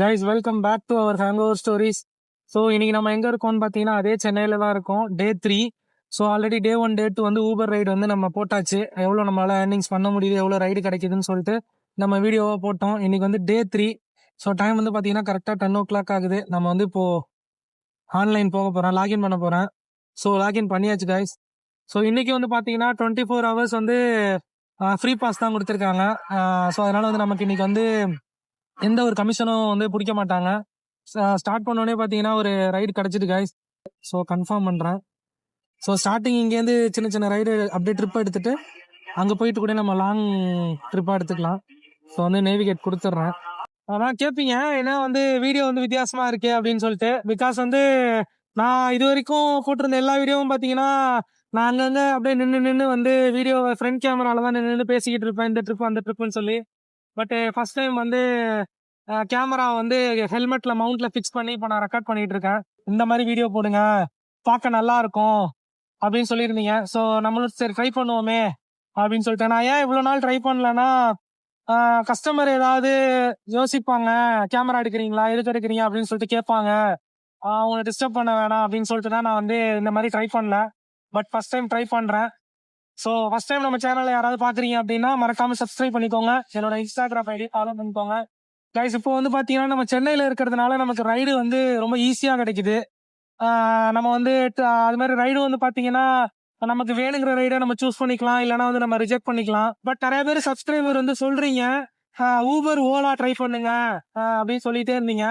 Guys welcome back to our hang over stories. So இன்னைக்கு நம்ம எங்கே இருக்கோம்னு பார்த்தீங்கன்னா அதே சென்னையில் தான் இருக்கோம். டே 3. ஸோ ஆல்ரெடி டே 1 டே 2 வந்து ஊபர் ரைடு வந்து நம்ம போட்டாச்சு. எவ்வளோ நம்மளால் ஏர்னிங்ஸ் பண்ண முடியுது, எவ்வளோ ரைடு கிடைக்குதுன்னு சொல்லிட்டு நம்ம வீடியோவாக போட்டோம். இன்னைக்கு வந்து டே 3. ஸோ டைம் வந்து பார்த்தீங்கன்னா கரெக்டாக 10 o'clock ஆகுது. நம்ம வந்து இப்போது ஆன்லைன் போக போகிறேன், லாகின் பண்ண போகிறேன். ஸோ லாகின் பண்ணியாச்சு கைஸ். ஸோ இன்னைக்கு வந்து பார்த்தீங்கன்னா 24 hours வந்து ஃப்ரீ பாஸ் தான் கொடுத்துருக்காங்க. ஸோ அதனால் வந்து நமக்கு இன்னைக்கு வந்து எந்த ஒரு கமிஷனும் வந்து பிடிக்க மாட்டாங்க. ஸ்டார்ட் பண்ணோடனே பார்த்தீங்கன்னா ஒரு ரைடு கிடச்சிட்டு கைஸ். ஸோ கன்ஃபார்ம் பண்ணுறேன். ஸோ ஸ்டார்டிங் இங்கேருந்து சின்ன சின்ன ரைடு அப்படியே ட்ரிப் எடுத்துட்டு அங்கே போயிட்டு கூட நம்ம லாங் ட்ரிப்பாக எடுத்துக்கலாம். ஸோ வந்து நேவிகேட் கொடுத்துட்றேன். ஆனால் கேட்பீங்க ஏன்னா வந்து வீடியோ வந்து வித்தியாசமாக இருக்கே அப்படின்னு சொல்லிட்டு. பிகாஸ் வந்து நான் இது வரைக்கும் போட்டிருந்த எல்லா வீடியோவும் பார்த்தீங்கன்னா நான் அங்கங்கே அப்படியே நின்று வந்து வீடியோ ஃப்ரண்ட் கேமரால தான் நின்று பேசிக்கிட்டு இருப்பேன், இந்த ட்ரிப் அந்த ட்ரிப்புன்னு சொல்லி. பட் ஃபர்ஸ்ட் டைம் வந்து கேமரா வந்து ஹெல்மெட்ல மவுண்ட்ல ஃபிக்ஸ் பண்ணி இப்போ நான் ரெக்கார்ட் பண்ணிட்டு இருக்கேன். இந்த மாதிரி வீடியோ போடுங்க, பார்க்க நல்லா இருக்கும் அப்படின்னு சொல்லியிருந்தீங்க. ஸோ நம்மளும் சரி ட்ரை பண்ணுவோமே அப்படின்னு சொல்லிட்டு. நான் ஏன் இவ்வளோ நாள் ட்ரை பண்ணலன்னா, கஸ்டமர் ஏதாவது யோசிப்பாங்க, கேமரா எடுக்கிறீங்களா, எதுக்கு எடுக்கிறீங்க அப்படின்னு சொல்லிட்டு கேட்பாங்க. அவங்களை டிஸ்டர்ப் பண்ண வேணாம் அப்படின்னு சொல்லிட்டு தான் நான் வந்து இந்த மாதிரி ட்ரை பண்ணல. பட் ஃபர்ஸ்ட் டைம் ட்ரை பண்ணுறேன். ஸோ ஃபர்ஸ்ட் டைம் நம்ம சேனலில் யாராவது பார்க்குறீங்க அப்படின்னா மறக்காம சப்ஸ்கிரைப் பண்ணிக்கோங்க. என்னோட இன்ஸ்டாகிராம் ஐடி ஃபாலோ பண்ணிக்கோங்க கைஸ். இப்போ வந்து பார்த்தீங்கன்னா நம்ம சென்னையில் இருக்கிறதுனால நமக்கு ரைடு வந்து ரொம்ப ஈஸியாக கிடைக்குது. நம்ம வந்து அது மாதிரி ரைடு வந்து பார்த்தீங்கன்னா நமக்கு வேணுங்கிற ரைடை நம்ம சூஸ் பண்ணிக்கலாம், இல்லைனா வந்து நம்ம ரிஜெக்ட் பண்ணிக்கலாம். பட் நிறைய பேர் சப்ஸ்கிரைபர் வந்து சொல்றீங்க ஊபர் ஓலா ட்ரை பண்ணுங்க அப்படின்னு சொல்லிட்டே இருந்தீங்க.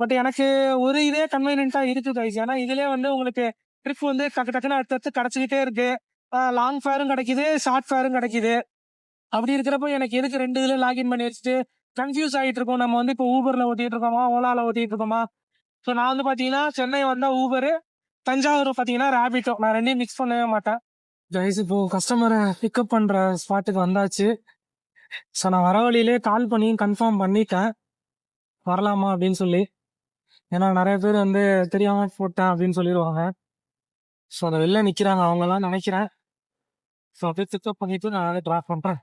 பட் எனக்கு ஒரு இதே கன்வீனியன்ட்டாக இருக்கு கைஸ். ஏன்னா இதுலேயே வந்து உங்களுக்கு ட்ரிப் வந்து டக்கு டக்குன்னு அடுத்தடுத்து கிடச்சிக்கிட்டே இருக்கு. லாங் ஃபேரும் கிடைக்குது, ஷார்ட் ஃபேரும் கிடைக்குது. அப்படி இருக்கிறப்போ எனக்கு எதுக்கு ரெண்டு இதில் லாகின் பண்ணி வச்சுட்டு கன்ஃபியூஸ் ஆகிட்டு இருக்கோம். நம்ம வந்து இப்போ ஊபரில் ஓட்டிட்டு இருக்கோமா, ஓலாவில் ஓட்டிட்டு இருக்கோமா. ஸோ நான் வந்து பார்த்தீங்கன்னா சென்னை வந்தால் ஊபரு, தஞ்சாவூர் பார்த்தீங்கன்னா ரேபிட்டோ, நான் ரெண்டையும் மிக்ஸ் பண்ணவே மாட்டேன் கைஸ். இப்போ கஸ்டமரை பிக்கப் பண்ணுற ஸ்பாட்டுக்கு வந்தாச்சு. ஸோ நான் வர வழியிலே கால் பண்ணி கன்ஃபார்ம் பண்ணிட்டேன் வரலாமா அப்படின்னு சொல்லி. ஏன்னா நிறைய பேர் வந்து தெரியாமல் போட்டேன் அப்படின்னு சொல்லிடுவாங்க. ஸோ அதை வெளில நிற்கிறாங்க அவங்கலாம் நினைக்கிறேன். ஸோ அப்படியே பிக்கப் பண்ணிட்டு நான் அதை ட்ராப் பண்ணுறேன்.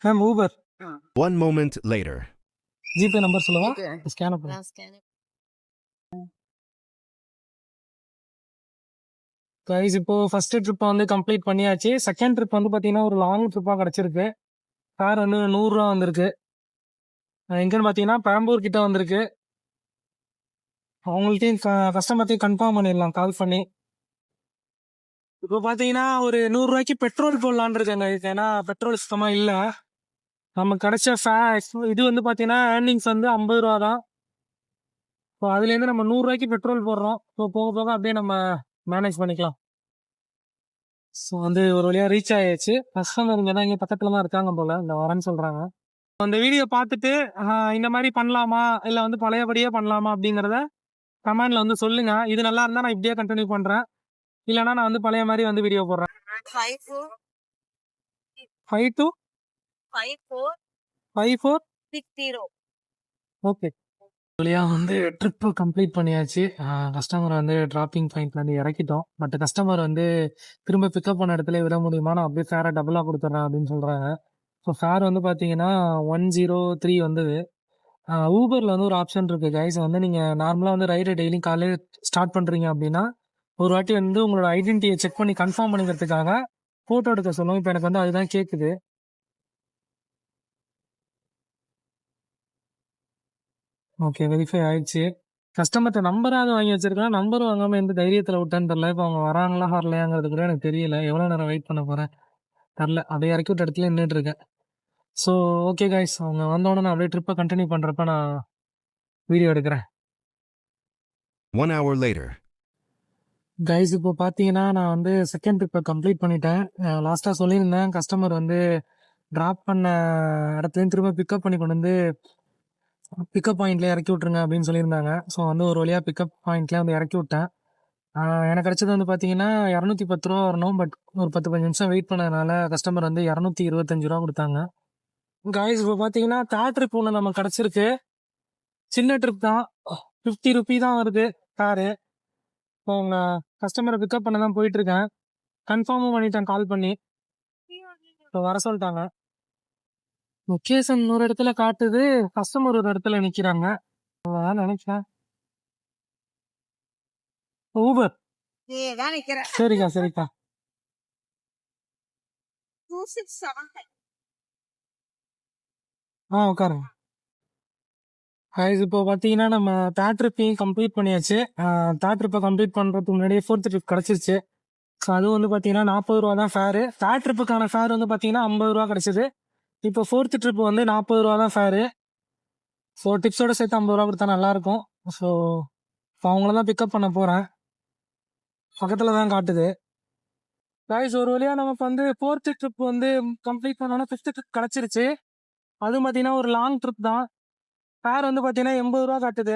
Ma'am Uber. 1 moment later. GPay number சொல்லவா? Okay. ஸ்கேன் பண்ணு. நான் scan கைஸ் இப்போ ஃபர்ஸ்ட் ட்ரிப்பை வந்து கம்ப்ளீட் பண்ணியாச்சு. செகண்ட் ட்ரிப் வந்து பார்த்தீங்கன்னா ஒரு லாங் ட்ரிப்பாக கிடச்சிருக்கு. கார் வந்து 100 ரூபா வந்திருக்கு. எங்கன்னு பார்த்தீங்கன்னா பெரம்பூர் கிட்ட வந்திருக்கு. அவங்கள்ட்டையும் கஸ்டமர்ட்டையும் கன்ஃபார்ம் பண்ணிடலாம் கால் பண்ணி. இப்போ பார்த்தீங்கன்னா ஒரு 100 ரூபாய்க்கு பெட்ரோல் போடலான் இருக்கேங்க. ஏன்னா பெட்ரோல் சுத்தமாக இல்லை. நமக்கு கிடைச்ச இது வந்து பார்த்தீங்கன்னா ஏர்னிங்ஸ் வந்து 50 ரூபா தான். ஸோ அதுலேருந்து நம்ம 100 ரூபாய்க்கு பெட்ரோல் போடுறோம். ஸோ போக போக அப்படியே நம்ம மேனேஜ் பண்ணிக்கலாம். ஸோ வந்து ஒரு வழியாக ரீச் ஆயாச்சு. கஸ்டமர் இங்கே தான், இங்கே பக்கத்தில் தான் இருக்காங்க போல், இந்த வரேன்னு சொல்கிறாங்க. அந்த வீடியோ பார்த்துட்டு இந்த மாதிரி பண்ணலாமா இல்லை வந்து பழையபடியே பண்ணலாமா அப்படிங்கிறத கமெண்ட்ல வந்து சொல்லுங்க. இது நல்லா இருந்தால் நான் இப்படியே கண்டினியூ பண்ணுறேன், இல்லைனா நான் வந்து பழைய மாதிரி வந்து வீடியோ போடுறேன். 54 52 54 54 60. ஓகே. வழியாக வந்து ட்ரிப்பு கம்ப்ளீட் பண்ணியாச்சு. கஸ்டமர் வந்து டிராப்பிங் பாயிண்ட்ல வந்து இறக்கிட்டோம். பட் கஸ்டமர் வந்து திரும்ப பிக்கப் பண்ண இடத்துல விட முடியுமா, நான் அப்படியே ஃபேரை டபுளாக கொடுத்துட்றேன் அப்படின்னு சொல்கிறாங்க. ஸோ ஃபேர் வந்து பார்த்தீங்கன்னா 103 வந்தது. ஊபரில் வந்து ஒரு ஆப்ஷன் இருக்குது கைஸ். வந்து நீங்கள் நார்மலாக வந்து ரைடை டெய்லியும் காலையில் ஸ்டார்ட் பண்ணுறீங்க அப்படின்னா ஒரு வாட்டி வந்து உங்களோட ஐடென்டிட்டியை செக் பண்ணி கன்ஃபார்ம் பண்ணிக்கிறதுக்காக ஃபோட்டோ எடுக்க சொல்லுவோம். இப்போ எனக்கு வந்து அதுதான் கேட்குது. ஓகே, வெரிஃபை ஆயிடுச்சு. கஸ்டமர்கிட்ட நம்பராவது வாங்கி வச்சிருக்கேன், நம்பர் வாங்காமல் எந்த தைரியத்தில் விட்டேன்னு தெரில. இப்போ அவங்க வராங்களா வரலையாங்கிறது கூட எனக்கு தெரியல. எவ்வளோ நேரம் வெயிட் பண்ண போகிறேன் தெரில. அப்படியே இறக்கி விட்ட இடத்துல நின்றுட்டு இருக்கேன். ஸோ ஓகே கைஸ், அவங்க வந்தோடனே நான் அப்படியே ட்ரிப்பை கண்டினியூ பண்ணுறப்ப நான் வீடியோ எடுக்கிறேன். 1 hour later. கைஸ் இப்போ பார்த்தீங்கன்னா நான் வந்து செகண்ட் ட்ரிப்பை கம்ப்ளீட் பண்ணிட்டேன். லாஸ்ட்டாக சொல்லியிருந்தேன் கஸ்டமர் வந்து ட்ராப் பண்ண இடத்துலையும் திரும்ப பிக்கப் பண்ணி கொண்டு வந்து பிக்கப் பாயிண்ட்லேயே இறக்கி விட்ருங்க அப்படின்னு சொல்லியிருந்தாங்க. ஸோ வந்து ஒரு வழியாக பிக்கப் பாயிண்ட்லேயே வந்து இறக்கி விட்டேன். எனக்கு கிடச்சது வந்து பார்த்தீங்கன்னா 210 ரூபா வரணும். பட் ஒரு 10-15 நிமிஷம் வெயிட் பண்ணதுனால கஸ்டமர் வந்து 225 ரூபா கொடுத்தாங்க. கைஸ் இப்போ பார்த்தீங்கன்னா தேர்ட் ட்ரிப் ஒன்று நமக்கு கிடச்சிருக்கு. சின்ன ட்ரிப் தான், 50 ருபி தான் வருது காரு. இப்போ உங்கள் கஸ்டமரை பிக்கப் பண்ண தான் போயிட்டுருக்கேன். கன்ஃபார்மும் பண்ணிட்டேன் கால் பண்ணி. இப்போ வர சொல்லிட்டாங்க. லொக்கேஷன் ஒரு இடத்துல காட்டுது, கஸ்டமர் ஒரு இடத்துல நிக்கிறாங்க. அதான் நினைச்சேன். ஊபர். ஏதான் நிக்கிறேன். சரிக்கா சரிக்கா. 267. உட்காருங்க. இப்போ பார்த்தீங்கன்னா நம்ம தேர்ட் ட்ரிப்பையும் கம்ப்ளீட் பண்ணியாச்சு. தேர்ட் ட்ரிப்பை கம்ப்ளீட் பண்ணுறதுக்கு முன்னாடியே ஃபோர்த் ட்ரிப் கிடச்சிருச்சு. ஸோ அது வந்து பார்த்தீங்கன்னா 40 ரூபா தான் ஃபேரு. தேர்ட் ட்ரிப்புக்கான ஃபேர் வந்து பார்த்தீங்கன்னா 50 ரூபா கிடச்சிது. இப்போ ஃபோர்த் ட்ரிப் வந்து 40 ரூபா தான் ஃபேரு. ஸோ டிப்ஸோட சேர்த்து 50 ரூபா கொடுத்தா நல்லாயிருக்கும். ஸோ இப்போ அவங்கள தான் பிக்கப் பண்ண போகிறேன். பக்கத்தில் தான் காட்டுது. கைஸ் ஒரு வழியாக நமக்கு வந்து ஃபோர்த்து ட்ரிப் வந்து கம்ப்ளீட் பண்ணோன்னா ஃபிஃப்த்து ட்ரிப் கிடச்சிருச்சு. அதுவும் பார்த்தீங்கன்னா ஒரு லாங் ட்ரிப் தான். ஃபேர் வந்து பார்த்தீங்கன்னா 80 ரூபா காட்டுது.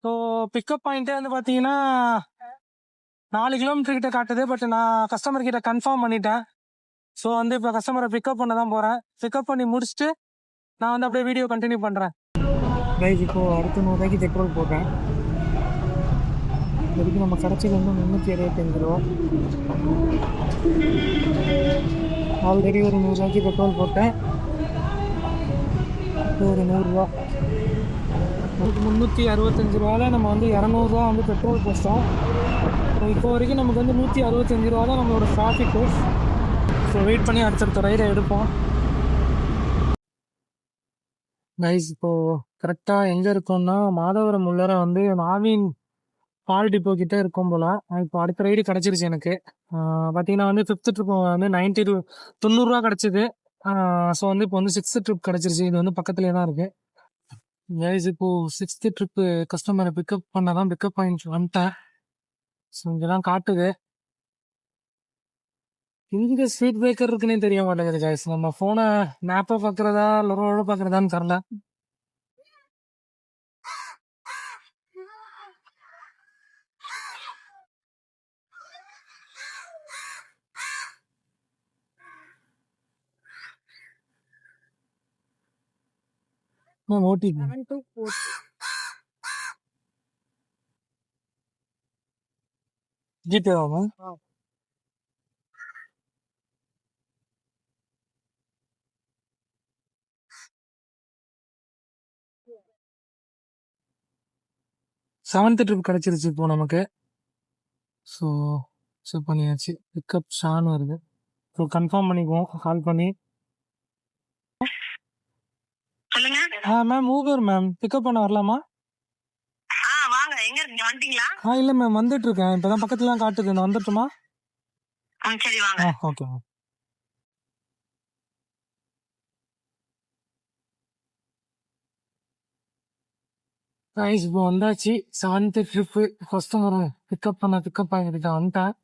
ஸோ பிக்கப் பாயிண்ட்டே வந்து பார்த்தீங்கன்னா 4 கிலோமீட்டர் கிட்ட காட்டுது. பட் நான் கஸ்டமர் கிட்ட கன்ஃபார்ம் பண்ணிட்டேன். ஸோ வந்து இப்போ கஸ்டமரை பிக்கப் பண்ண தான் போகிறேன். பிக்கப் பண்ணி முடிச்சுட்டு நான் வந்து அப்படியே வீடியோ கண்டினியூ பண்ணுறேன். கைஸ் இப்போது அடுத்த 100 ரூபாய்க்கு பெட்ரோல் போட்டேன். இதுக்கு நம்ம கிடச்சது வந்து 365 ரூபா. ஆல்ரெடி ஒரு 100 ரூபாய்க்கு பெட்ரோல் போட்டேன். இப்போ ஒரு 100 ரூபா. 365 ரூபாவில் நம்ம வந்து 200 ரூபா வந்து பெட்ரோல் போட்டோம். இப்போ வரைக்கும் நமக்கு வந்து 165 ரூபா தான் நம்மளோட ப்ராஃபிட்டு. ஸோ வெயிட் பண்ணி அடுத்தடுத்த ரைடை எடுப்போம். கைஸ் இப்போது கரெக்டாக எங்கே இருக்கோம்னா மாதவரம் உள்ளார வந்து நாவின் பால் டிப்போ கிட்டே இருக்கும் போல். இப்போ அடுத்த ரைடு கிடச்சிருச்சு எனக்கு. பார்த்தீங்கன்னா வந்து ஃபிஃப்த்து ட்ரிப் வந்து 90 ரூபா கிடச்சிது. ஸோ வந்து இப்போ வந்து 6th ட்ரிப் கிடச்சிருச்சு. இது வந்து பக்கத்துலேயே தான் இருக்குது. கைஸ் இப்போது 6th ட்ரிப்பு கஸ்டமரை பிக்கப் பண்ண தான் பிக்கப் பாயிண்ட் வந்துட்டேன். ஸோ இங்கே தான் காட்டுது. இங்கே ஸ்பீட் பிரேக்கர் இருக்குன்னே தெரிய மாட்டேங்குது கைஸ். நம்ம ஃபோனை மேப்பை பார்க்குறதா இல்லை ரோட பார்க்குறதான்னு தெரில. ஓடிபி 724. ஜிபே ஆகும். செவன்த் ட்ரிப் கிடச்சிருச்சு இப்போ நமக்கு. ஸோ பண்ணியாச்சு. பிக்கப் ஷான் வருது. ஸோ கன்ஃபார்ம் பண்ணிக்குவோம் கால் பண்ணி. சொல்லுங்க. மேம் ஊபர் மேம் பிக்கப் பண்ண வரலாமா? வாங்க. எங்க இருக்கீங்க? வந்துட்டீங்களா? இல்லை மேம் வந்துட்டுருக்கேன். இப்போ தான் பக்கத்துல தான் காட்டுது. நான் வந்துட்டுமா? சரி வாங்க. Okay ma'am. கைஸ் இப்போ வந்தாச்சு. 7th ட்ரிப்பு கஸ்டமர் பிக்கப் ஆகிட்டு வந்துட்டேன்.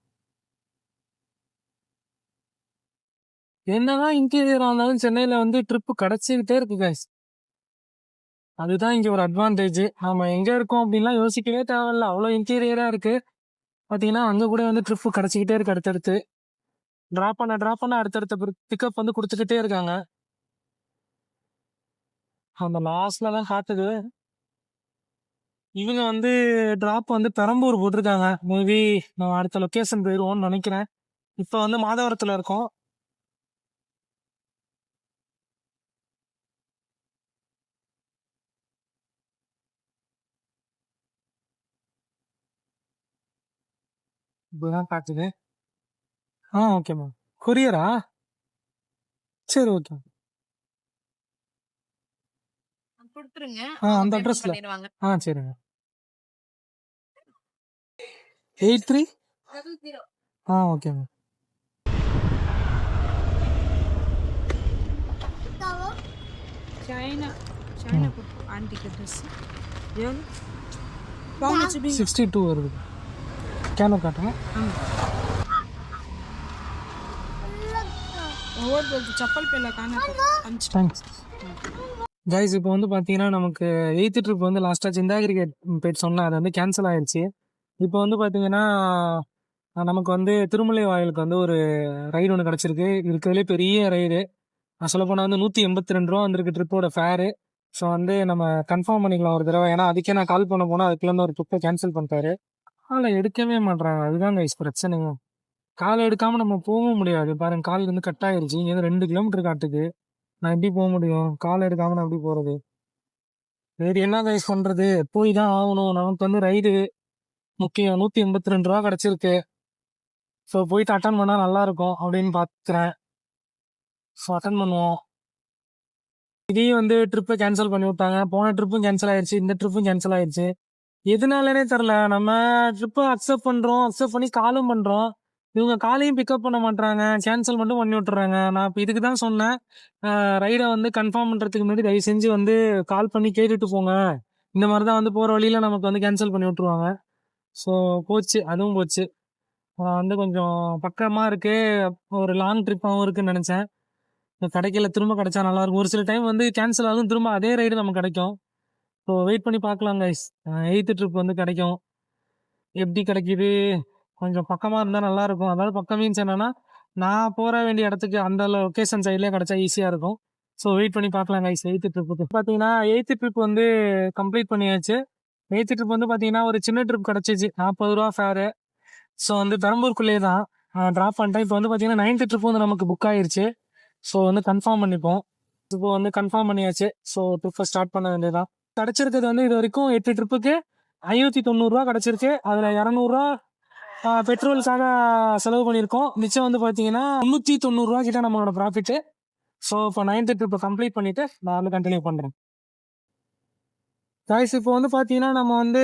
என்னதான் இன்டீரியராக இருந்தாலும் சென்னையில் வந்து ட்ரிப்பு கிடச்சிக்கிட்டே இருக்கு கைஸ். அதுதான் இங்கே ஒரு அட்வான்டேஜ். நம்ம எங்கே இருக்கோம் அப்படின்லாம் யோசிக்கவே தேவையில்ல. அவ்வளோ இன்டீரியராக இருக்குது. பார்த்தீங்கன்னா அங்கே கூட வந்து ட்ரிப்பு கிடச்சிக்கிட்டே இருக்கு. அடுத்தடுத்து ட்ராப் பண்ண அடுத்தடுத்த பிக்கப் வந்து கொடுத்துக்கிட்டே இருக்காங்க. அந்த லாஸ்ட்ல தான் காட்டுது. இவங்க வந்து ட்ராப் வந்து பெரம்பூர் போட்டிருக்காங்க. மேபி நம்ம அடுத்த லொக்கேஷன் போயிடுவோம்னு நினைக்கிறேன். இப்போ வந்து மாதவரத்தில் இருக்கோம். இப்போதான் காட்டுது. Okay ma'am. கொரியரா? சரி ஓகே. கொடுத்துருங்க. அந்த அட்ரஸ்ல. பண்ணிடுவாங்க. சரிங்க. 83 ஓகே மேம். சைனா ஆன்டிக்கு ட்ரெஸ் 62 வருது. கேன காட்டுங்க. சப்பல் பேல தேங்க்ஸ் கைஸ். இப்போ வந்து பார்த்தீங்கன்னா நமக்கு 8th ட்ரிப் வந்து லாஸ்ட்டாக சிந்தாகிரி போயிட்டு சொன்னேன். அது வந்து கேன்சல் ஆயிடுச்சு. இப்போ வந்து பார்த்தீங்கன்னா நமக்கு வந்து திருமலை வாயிலுக்கு வந்து ஒரு ரைடு ஒன்று கிடச்சிருக்கு. இருக்கிறதுலே பெரிய ரைடு. சொல்லப்போனால் வந்து 182 ரூபா வந்திருக்கு ட்ரிப்போட ஃபேரு. ஸோ வந்து நம்ம கன்ஃபார்ம் பண்ணிக்கலாம் ஒரு தடவை. ஏன்னா அதுக்கே நான் கால் பண்ண போனால் அதுக்குள்ளே ஒரு ட்ரிப்பை கேன்சல் பண்ணிட்டாரு. காலை எடுக்கவே மாட்றாங்க. அதுதான் கைஸ் பிரச்சனைங்க. காலை எடுக்காமல் நம்ம போகவும் முடியாது. பாருங்க கால் வந்து கட் ஆகிருச்சு. இங்கே 2 கிலோமீட்டர் காட்டுது. நான் எப்படி போக முடியும்? கால் எடுக்காம நான் எப்படி போறது? சரி என்ன கைஸ் பண்றது? போய் தான் ஆகணும். நமக்கு வந்து ரைடு முக்கியம். 182 ரூபா கிடைச்சிருக்கு. ஸோ போயிட்டு அட்டன் பண்ணா நல்லா இருக்கும் அப்படின்னு பார்க்குறேன். ஸோ அட்டன் பண்ணுவோம். இதையும் வந்து ட்ரிப்பை கேன்சல் பண்ணி விட்டாங்க. போன ட்ரிப்பும் கேன்சல் ஆயிடுச்சு, இந்த ட்ரிப்பும் கேன்சல் ஆயிடுச்சு. எதனாலனே தெரில. நம்ம ட்ரிப்பை அக்செப்ட் பண்ணுறோம், அக்செப்ட் பண்ணி காலும் பண்ணுறோம். இவங்க காலையும் பிக்கப் பண்ண மாட்டாங்க, கேன்சல் மட்டும் பண்ணி விட்டுறாங்க. நான் இப்போ இதுக்கு தான் சொன்னேன், ரைடை வந்து கன்ஃபார்ம் பண்ணுறதுக்கு முன்னாடி தயவு செஞ்சு வந்து கால் பண்ணி கேட்டுட்டு போங்க. இந்த மாதிரி தான் வந்து போகிற வழியில் நமக்கு வந்து கேன்சல் பண்ணி விட்ருவாங்க. ஸோ போச்சு, அதுவும் போச்சு. வந்து கொஞ்சம் பக்கமாக இருக்கு, ஒரு லாங் ட்ரிப்பாகவும் இருக்குன்னு நினச்சேன். கிடைக்கல, திரும்ப கிடைச்சா நல்லாயிருக்கும். ஒரு சில டைம் வந்து கேன்சல் ஆகும், திரும்ப அதே ரைடு நமக்கு கிடைக்கும். ஸோ வெயிட் பண்ணி பார்க்கலாம் கைஸ். 8th ட்ரிப் வந்து கிடைக்கும். எப்படி கிடைக்கிது? கொஞ்சம் பக்கமாக இருந்தால் நல்லாயிருக்கும். அதாவது பக்கம் மீன்ஸ் என்னன்னா, நான் போற வேண்டிய இடத்துக்கு அந்த லொக்கேஷன் சைட்லேயே கிடைச்சா ஈஸியாக இருக்கும். ஸோ வெயிட் பண்ணி பார்க்கலாம் கைஸ் 8th ட்ரிப்புக்கு. பார்த்தீங்கன்னா 8th ட்ரிப் வந்து கம்ப்ளீட் பண்ணியாச்சு. 8th ட்ரிப் வந்து பார்த்தீங்கன்னா ஒரு சின்ன ட்ரிப் கிடச்சிச்சு, 40 ரூபா ஃபேரு. ஸோ வந்து பெரம்பூருக்குள்ளேயே தான் ட்ராப் பண்ணிட்டேன். இப்போ வந்து பார்த்தீங்கன்னா 9th ட்ரிப் வந்து நமக்கு புக் ஆயிருச்சு. ஸோ வந்து கன்ஃபார்ம் பண்ணிப்போம். இப்போ வந்து கன்ஃபார்ம் பண்ணியாச்சு. ஸோ ட்ரிப்பை ஸ்டார்ட் பண்ண வேண்டியதான். கிடச்சிருக்கிறது வந்து இது வரைக்கும் 8 ட்ரிப்புக்கு 590 ரூபா கிடச்சிருக்கு. அதில் 200 ரூபா பெட்ரோலுக்காக செலவு பண்ணியிருக்கோம். மிச்சம் வந்து பார்த்தீங்கன்னா 390 ரூபா கிட்ட நம்மளோட ப்ராஃபிட்டு. ஸோ இப்போ 9th ட்ரிப்பை கம்ப்ளீட் பண்ணிவிட்டு நான் வந்து கண்டினியூ பண்ணுறேன். கைஸ் இப்போ வந்து பார்த்தீங்கன்னா நம்ம வந்து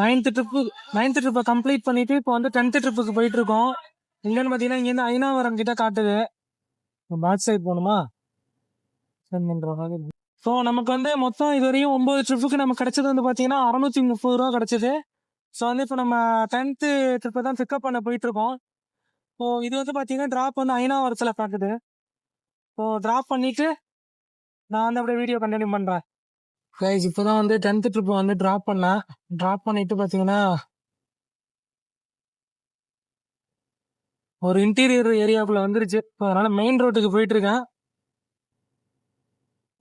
9th ட்ரிப்பை கம்ப்ளீட் பண்ணிவிட்டு இப்போ வந்து 10th ட்ரிப்புக்கு போயிட்டுருக்கோம். எங்கன்னு பார்த்தீங்கன்னா இங்கேருந்து ஐனாவரம் கிட்ட காட்டுது. பேக் சைட் போகணுமா? ஸோ நமக்கு வந்து மொத்தம் இது வரையும் 9 ட்ரிப்புக்கு நமக்கு கிடைச்சது வந்து பார்த்தீங்கன்னா 630 ரூபா கிடைச்சது. ஸோ வந்து இப்போ நம்ம 10th ட்ரிப்பை தான் பிக்கப் பண்ண போயிட்டுருக்கோம். ஸோ இது வந்து பார்த்தீங்கன்னா ட்ராப் வந்து ஐனாவரத்தில் காட்டுது. ஸோ ட்ராப் பண்ணிவிட்டு நான் வந்து அப்படியே வீடியோ கண்டினியூ பண்ணுறேன். கைஸ் இப்போ தான் வந்து 10th ட்ரிப்பை வந்து ட்ராப் பண்ணேன். ட்ராப் பண்ணிவிட்டு பார்த்தீங்கன்னா ஒரு இன்டீரியர் ஏரியாவுக்குள்ளே வந்துருச்சு. இப்போ அதனால் மெயின் ரோட்டுக்கு போயிட்டுருக்கேன்.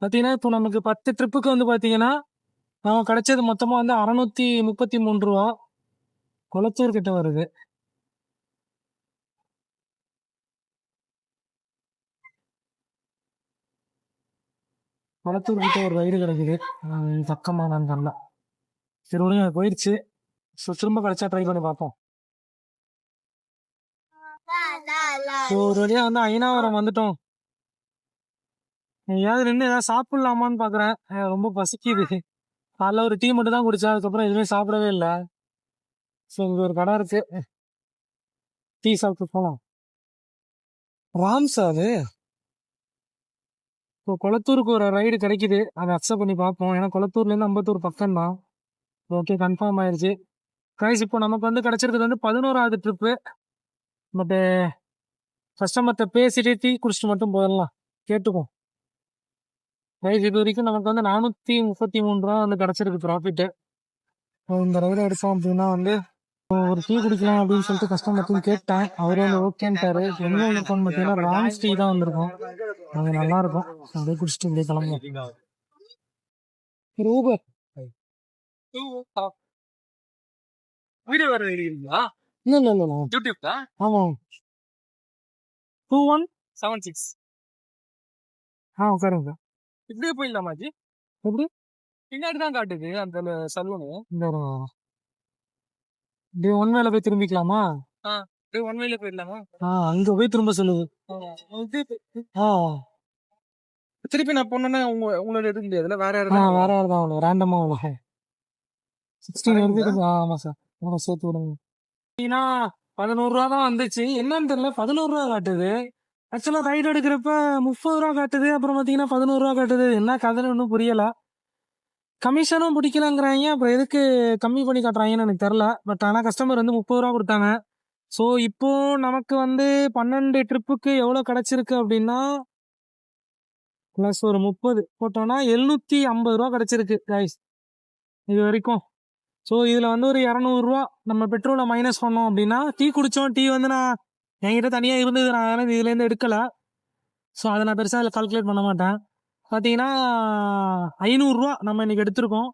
பார்த்தீங்கன்னா இப்போ நமக்கு 10 ட்ரிப்புக்கு வந்து பார்த்தீங்கன்னா நமக்கு கிடைச்சது மொத்தமாக வந்து 633 ரூபா. கொளத்தூர் கிட்ட வருது. கொளத்தூர் கிட்ட ஒரு ரைடு கிடைக்குது. பக்கமாக நான் தெரில. சரி விடுங்க, அது போயிடுச்சு. ஸோ திரும்ப கிடைச்சா ட்ரை பண்ணி பார்ப்போம். ஸோ ஒரு வழியாக வந்து ஐனாவரம் வந்துட்டோம். எங்கேயாவது நின்று ஏதாவது சாப்பிட்லாமான்னு பார்க்குறேன். ரொம்ப பசிக்குது. காலைல ஒரு டீ மட்டும் தான் குடித்தேன், அதுக்கப்புறம் எதுவுமே சாப்பிடவே இல்லை. ஸோ இங்கே ஒரு கடை இருக்கு, டீ சாப்பிட்டு போகலாம். ராம்ஸா அது? இப்போ கொளத்தூருக்கு ஒரு ரைடு கிடைக்குது, அதை அக்செப்ட் பண்ணி பார்ப்போம். ஏன்னா கொளத்தூர்லேருந்து அம்பத்தூர் பக்கம் தான். ஓகே கன்ஃபார்ம் ஆயிடுச்சு. கைஸ் இப்போ நமக்கு வந்து கிடச்சிருக்கிறது வந்து 11வது ட்ரிப்பு. பட்டு கஸ்டமர்கிட்ட பேசிட்டு டீ குடிச்சிட்டு மட்டும் போயிடலாம், கேட்டுக்கும். கைஸ் இது வரைக்கும் நமக்கு வந்து 433 ரூபா வந்து கிடச்சிருக்கு ப்ராஃபிட்டு. இந்த ரைடு எடுத்தோம் அப்படின்னா வந்து ஒரு டீ குடிக்கலாம் அப்படின்னு சொல்லிட்டு கஸ்டமர்ட்டையும் கேட்டேன். அவரே வந்து ஓகேன்ட்டாரு. எங்கே இருக்கோம்னு பார்த்தீங்கன்னா ராம்ஸ் டீ தான் வந்திருக்கும். அது நல்லா இருக்கும். அப்படியே குடிச்சிட்டு இப்படியே கிளம்புவோம். ஒரு ஊபர் வீடியோ வேறு இருக்கீங்களா? இல்லை யூடியூப் தான். ஆமாம் 2176. உட்காருங்க. இப்படியே போயிடலாமா ஜி? எப்படி? பின்னாடி தான் காட்டுது அந்த சலூனு. இந்த இப்படியே ஒன் வேல போய் திரும்பிக்கலாமா? அப்படியே ஒன் வேல போயிடலாமா? அங்கே போய் திரும்ப சொல்லுது. திருப்பி நான் போனேன்னா உங்களோட எடுக்க முடியாதுல்ல, வேற யாரும் வேற யாரும் தான் அவ்வளோ ரேண்டமாக அவ்வளோ 16 வருது. ஆமாம் சார், அவ்வளோ சேர்த்து விடுங்க. பார்த்தீங்கன்னா 11 ரூபா தான் வந்துச்சு. என்னன்னு தெரியல, 11 ரூபா காட்டுது. ஆக்சுவலாக ரைடு எடுக்கிறப்ப 30 ரூபா காட்டுது, அப்புறம் பார்த்தீங்கன்னா 11 ரூபா காட்டுது. என்ன கதைன்னு ஒன்றும் புரியலை. கமிஷனும் பிடிக்கலங்கிறாங்க, அப்புறம் எதுக்கு கம்மி பண்ணி காட்டுறாங்கன்னு எனக்கு தெரில. பட் ஆனால் கஸ்டமர் வந்து 30 ரூபா கொடுத்தாங்க. ஸோ இப்போ நமக்கு வந்து 12 ட்ரிப்புக்கு எவ்வளோ கிடச்சிருக்கு அப்படின்னா ப்ளஸ் ஒரு 30 போட்டோன்னா 750 ரூபா கிடச்சிருக்கு கைஸ் இது வரைக்கும். ஸோ இதில் வந்து ஒரு 200 ரூபா நம்ம பெட்ரோலை மைனஸ் பண்ணோம் அப்படின்னா, டீ குடித்தோம். டீ வந்து நான் என்கிட்ட தனியாக இருந்தது, நான் அதனால் இதுலேருந்து எடுக்கலை. ஸோ அதை நான் பெருசாக அதில் கால்குலேட் பண்ண மாட்டேன். பார்த்தீங்கன்னா 500 ரூபா நம்ம இன்றைக்கி எடுத்திருக்கோம்.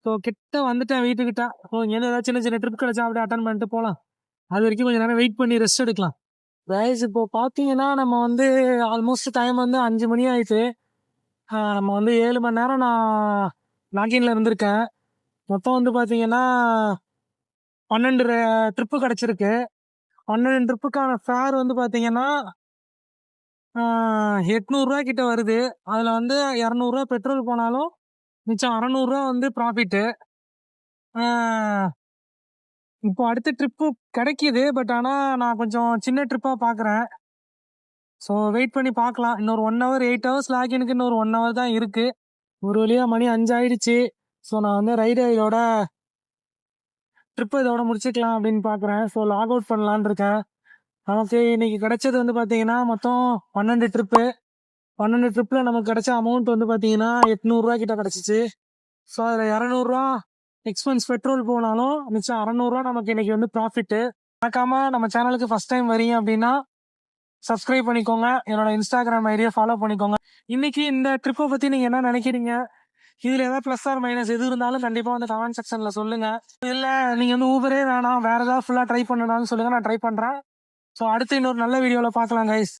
ஸோ கிட்ட வந்துட்டேன் வீட்டுக்கிட்ட. ஸோ இங்கேருந்து ஏதாவது சின்ன சின்ன ட்ரிப் கிடச்சா அப்படியே அட்டன் பண்ணிட்டு போகலாம். அது வரைக்கும் கொஞ்சம் நேரம் வெயிட் பண்ணி ரெஸ்ட் எடுக்கலாம். கைஸ் இப்போ பார்த்தீங்கன்னா நம்ம வந்து ஆல்மோஸ்ட் டைம் வந்து 5 மணி ஆயிடுச்சு. நம்ம வந்து 7 மணி நேரம் நான் லாகின்ல இருந்திருக்கேன். மொத்தம் வந்து பார்த்தீங்கன்னா 12 ட்ரிப்பு கிடச்சிருக்கு. 12 ட்ரிப்புக்கான ஃபேர் வந்து பார்த்தீங்கன்னா 800 கிட்ட வருது. அதில் வந்து 200 பெட்ரோல் போனாலும் மிச்சம் 600 வந்து ப்ராஃபிட்டு. இப்போ அடுத்த ட்ரிப்பு கிடைக்கிது. பட் ஆனால் நான் கொஞ்சம் சின்ன ட்ரிப்பாக பார்க்குறேன். ஸோ வெயிட் பண்ணி பார்க்கலாம். இன்னொரு 1 ஹவர் 8 ஹவர்ஸ் லாகினுக்கு இன்னொரு 1 ஹவர் தான் இருக்குது. ஒரு வழியாக மணி 5 ஆயிடுச்சு. ஸோ நான் வந்து ரைடு இதோட ட்ரிப்பை இதோட முடிச்சுக்கலாம் அப்படின்னு பார்க்குறேன். ஸோ லாக் அவுட் பண்ணலான்னு இருக்கேன். நமக்கு இன்னைக்கு கிடைச்சது வந்து பார்த்தீங்கன்னா மொத்தம் 12 ட்ரிப்பு. 12 ட்ரிப்பில் நமக்கு கிடைச்ச அமௌண்ட் வந்து பார்த்தீங்கன்னா 800 கிட்ட கிடச்சிச்சு. ஸோ அதில் 200 எக்ஸ்பென்ஸ் பெட்ரோல் போனாலும் மிச்சம் 600 நமக்கு இன்னைக்கு வந்து ப்ராஃபிட்டு. மறக்காம நம்ம சேனலுக்கு ஃபர்ஸ்ட் டைம் வரீங்க அப்படின்னா சப்ஸ்கிரைப் பண்ணிக்கோங்க. என்னோட இன்ஸ்டாகிராம் ஐடியை ஃபாலோ பண்ணிக்கோங்க. இன்னைக்கு இந்த ட்ரிப்பை பற்றி நீங்கள் என்ன நினைக்கிறீங்க? இதில் ஏதாவது ப்ளஸ் ஆர் மைனஸ் எது இருந்தாலும் கண்டிப்பாக வந்து கமெண்ட் செக்ஷனில் சொல்லுங்கள். இல்லை நீங்கள் வந்து ஊபரே வேணாம் வேறு ஏதாவது ஃபுல்லாக ட்ரை பண்ணணும்னு சொல்லுங்கள், நான் ட்ரை பண்ணுறேன். ஸோ அடுத்து இன்னொரு நல்ல வீடியோவில் பார்க்கலாம் கைஸ்.